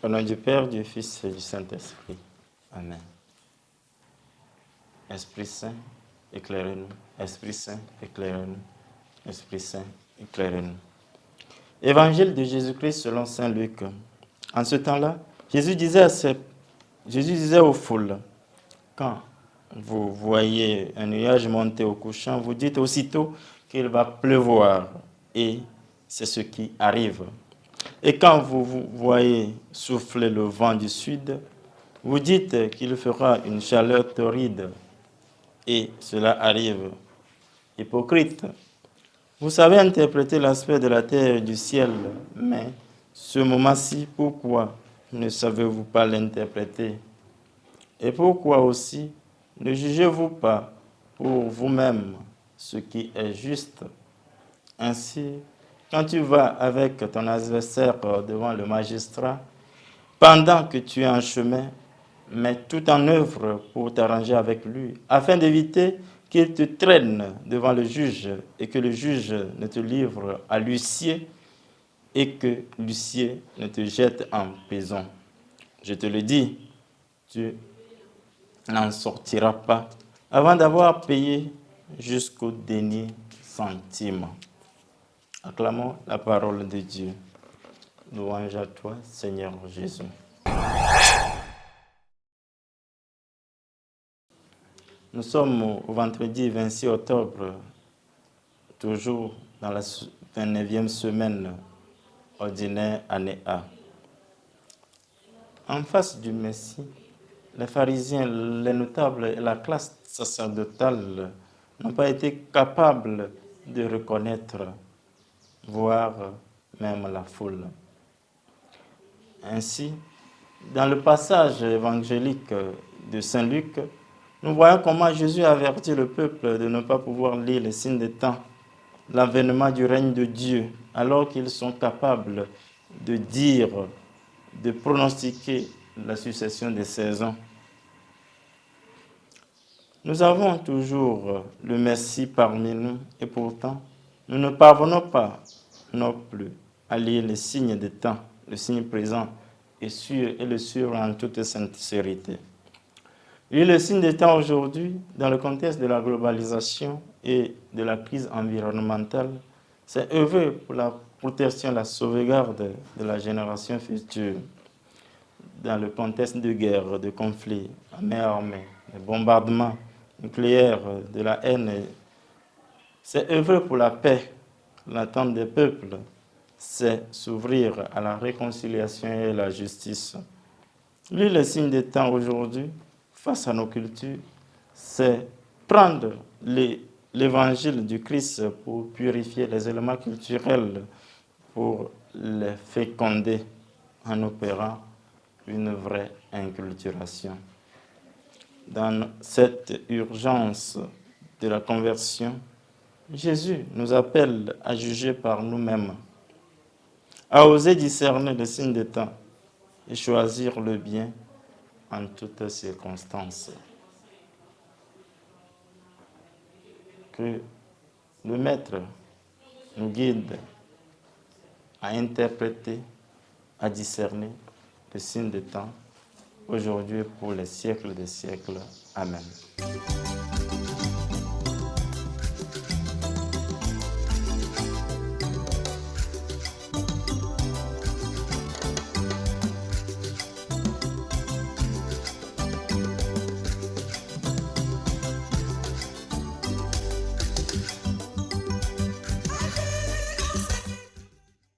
Au nom du Père, du Fils et du Saint-Esprit. Amen. Esprit Saint, éclairez-nous. Esprit Saint, éclairez-nous. Esprit Saint, éclairez-nous. Évangile de Jésus-Christ selon saint Luc. En ce temps-là, Jésus disait aux foules, quand vous voyez un nuage monter au couchant, vous dites aussitôt qu'il va pleuvoir, et c'est ce qui arrive. Et quand vous voyez souffler le vent du sud, vous dites qu'il fera une chaleur torride, et cela arrive. Hypocrite, vous savez interpréter l'aspect de la terre et du ciel, mais ce moment-ci, pourquoi ne savez-vous pas l'interpréter? Et pourquoi aussi ne jugez-vous pas pour vous-même ce qui est juste? Ainsi, quand tu vas avec ton adversaire devant le magistrat, pendant que tu es en chemin, mets tout en œuvre pour t'arranger avec lui, afin d'éviter qu'il te traîne devant le juge et que le juge ne te livre à l'huissier et que l'huissier ne te jette en prison. Je te le dis, tu n'en sortiras pas avant d'avoir payé jusqu'au dernier centime. Acclamons la parole de Dieu. Louange à toi, Seigneur Jésus. Nous sommes au vendredi 26 octobre, toujours dans la 29e semaine ordinaire année A. En face du Messie, les pharisiens, les notables et la classe sacerdotale n'ont pas été capables de reconnaître, voire même la foule. Ainsi, dans le passage évangélique de Saint Luc, nous voyons comment Jésus avertit le peuple de ne pas pouvoir lire les signes des temps, l'avènement du règne de Dieu, alors qu'ils sont capables de dire, de pronostiquer la succession des saisons. Nous avons toujours le Messie parmi nous et pourtant, nous ne parvenons pas non plus à lire les signes des temps, le signe présent et le suivre en toute sincérité. Lire le signe des temps aujourd'hui, dans le contexte de la globalisation et de la crise environnementale, c'est œuvrer pour la protection, la sauvegarde de la génération future. Dans le contexte de guerre, de conflits, à main armée, de bombardements nucléaires, de la haine, c'est œuvrer pour la paix, l'attente des peuples, c'est s'ouvrir à la réconciliation et à la justice. Lire les signes des temps aujourd'hui, face à nos cultures, c'est prendre l'évangile du Christ pour purifier les éléments culturels, pour les féconder en opérant une vraie inculturation. Dans cette urgence de la conversion, Jésus nous appelle à juger par nous-mêmes, à oser discerner les signes des temps et choisir le bien en toutes circonstances. Que le Maître nous guide à interpréter, à discerner les signes des temps, aujourd'hui et pour les siècles des siècles. Amen.